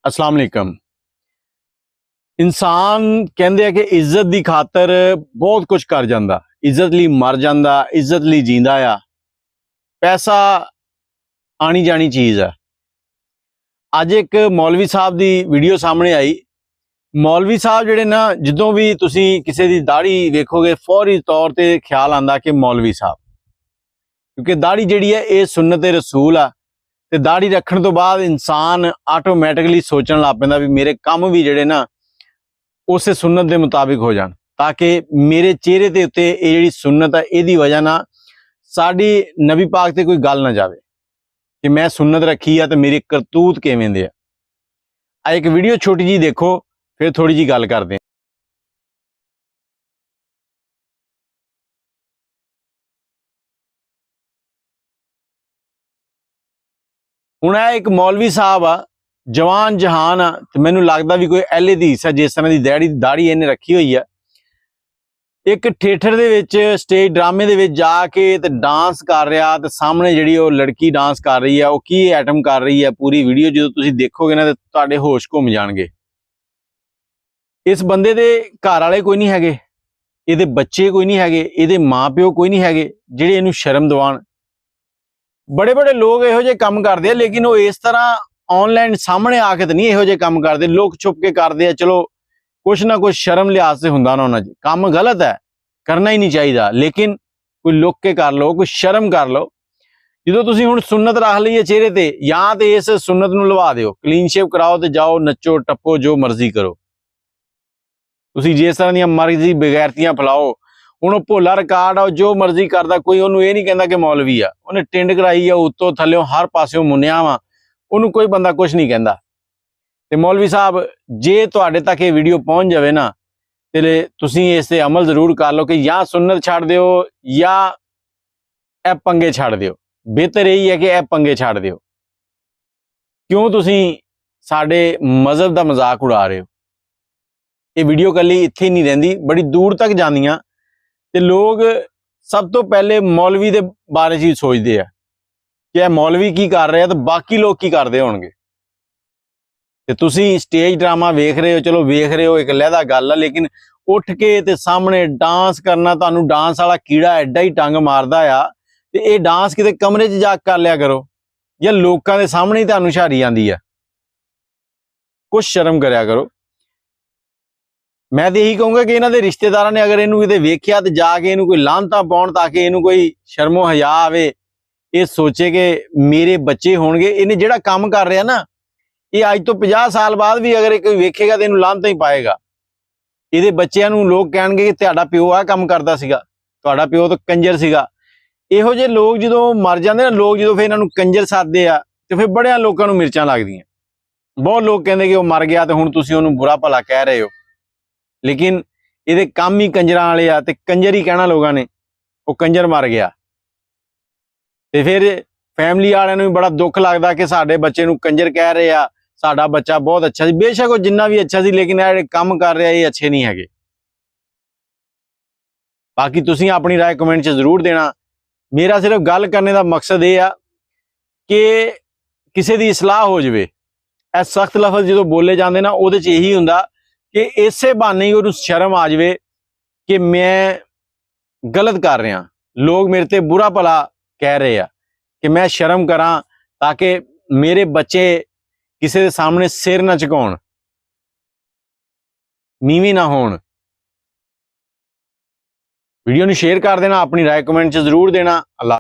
अस्सलाम वालेकुम। इंसान कहते हैं कि इज्जत की खातर बहुत कुछ कर जाता, इज्जत लिए मर जाता, इज्जत लिए जींदा आ। पैसा आनी जानी चीज़ है। अज एक मौलवी साहब की वीडियो सामने आई। मौलवी साहब जिहड़े ना, जदों भी तुसी किसी की दाढ़ी वेखोगे फौरी तौर पर ख्याल आता कि मौलवी साहब, क्योंकि दाढ़ी जिहड़ी है ये सुन्नत रसूल आ। ते दाढ़ी रखने तो बाद इंसान आटोमैटिकली सोचण लग पैंदा भी मेरे काम भी जिहड़े ना उस सुन्नत के मुताबिक हो जान, ताकि मेरे चेहरे के उत्ते ये जिहड़ी सुन्नत है इहदी वजह ना साडी नबी पाक ते कोई गल ना जावे कि मैं सुन्नत रखी है तो मेरी करतूत किवें दे आ। एक वीडियो छोटी जी देखो, फिर थोड़ी जी गल करते हैं। हुण एक मौलवी साहब आ, जवान जहान आ, ते मैनूं लगदा भी कोई अहले हदीस है जिस तरह की दाढ़ी इन्हें रखी हुई है। एक थिएटर दे विच स्टेज ड्रामे दे विच जाके ते डांस कर रहा, ते सामने जिहड़ी ओह लड़की डांस कर रही है, वो की आइटम कर रही है। पूरी वीडियो जो तुसीं देखोगे ना ते तुहाडे होश घुम जाणगे। इस बंदे दे घर वाले कोई नहीं हैगे, इहदे बच्चे कोई नहीं हैगे, इहदे माँ प्यो कोई नहीं हैगे जिहड़े इहनूं शर्म दिवाण। बड़े बड़े लोग इहो जिहे काम करदे आ, लेकिन वो इस तरह ऑनलाइन सामने आके तो नहीं इहो जिहे काम करदे, लुक छुप के करदे आ। चलो कुछ ना कुछ शर्म लिहाज से हुंदा ना उन्हां च। काम गलत है, करना ही नहीं चाहिए, लेकिन कोई लुक के कर लो, कोई शर्म कर लो। जो तुसीं हुण सुन्नत रख लई है चेहरे ते, या तो इस सुन्नत नूं लवा दिओ, क्लीन शेव कराओ ते जाओ नचो टप्पो जो मर्जी करो। तुसीं जिस तरह दीआं मर्जी बेगैरतियां फैलाओ। हुण भोला रिकार्ड आ, जो मर्जी करदा, कोई उहनूं ये नहीं कहंदा कि मौलवी आ। उहने टिंड कराई आ उत्तों थल्लों हर पासियों मुन्निया वा, उहनूं कोई बंदा कुछ नहीं कहंदा। ते मौलवी साहब जे तुहाडे तक ये वीडियो पहुंच जावे ना, ते तुसीं इस ते अमल जरूर कर लो कि या सुन्नत छड्ड दिओ या ए पंगे छड्ड दिओ। बेहतर यही है कि ए पंगे छड्ड दिओ। क्यों तुसीं साडे मजहब दा मजाक उड़ा रहे हो? ये वीडियो कल्ली इत्थे नहीं रहिंदी, बड़ी दूर तक जांदियां, ते लोग सब तो पहले मौलवी दे बारे च सोचते हैं कि यह मौलवी की कर रहे हैं, तो बाकी लोग की करते होणगे। ते तुसीं स्टेज ड्रामा वेख रहे हो, चलो वेख रहे हो, एक अलहदा गल है, लेकिन उठ के ते सामने डांस करना, तुहानूं डांस वाला कीड़ा एडा ही टंग मारदा आ, ते ये डांस किते कमरे च जाके कर लिया करो, या लोकां दे सामने ही तुहानूं छारी आंदी है। कुछ शर्म करया करो। मैं तो यही कहूँगा कि इन्हां दे रिश्तेदारां ने अगर इनू किते वेख्या तो जाके इनू कोई लानतां पाउण, ताकि इनू कोई शर्मो हया आवे, ये सोचे कि मेरे बच्चे होणगे। इन्हें जिहड़ा काम कर रहा ना, ये अज तो 50 साल बाद भी अगर कोई वेखेगा तो इनू लानतां ही पाएगा। इहदे बच्चिआं नू लोग कहणगे कि तुहाडा प्यो आ काम करदा सीगा, तुहाडा प्यो तो कंजर सीगा। इहो जे लोग जदों मर जांदे ना, लोग जदों फिर इन्हां नू कंजर सददे आ, ते फिर बड़ियां लोकां नू मिर्चां लगदियां। बहुत लोग कहंदे कि वो मर गया तो हुण तुसीं उहनूं बुरा भला कह रहे हो, लेकिन ये काम ही कंजरां वाले आ, ते कंजर ही कहना लोगों ने, वो कंजर मर गया। ते फिर फैमिली वालियां नूं भी बड़ा दुख लगदा कि साडे बच्चे नूं कंजर कह रहे आ, साडा बच्चा बहुत अच्छा सी। बेशक वो जिन्ना भी अच्छा सी, लेकिन ये काम कर रहे ये अच्छे नहीं हैगे। बाकी तुसीं अपनी राय कमेंट च जरूर देना। मेरा सिर्फ गल करने का मकसद ये आ कि किसी की सलाह हो जाए। ए सख्त लफज जो बोले जाते ना, वो यही हुंदा कि इसे बहाने ही उहनूं शर्म आ जाए कि मैं गलत कर रहा, लोग मेरे ते बुरा भला कह रहे हैं, कि मैं शर्म करा, ताकि मेरे बच्चे किसी के सामने सिर ना झुकाउण, नीवीं ना होण। वीडियो नूं शेयर कर देना, अपनी राय कमेंट च जरूर देना। अल्लाह।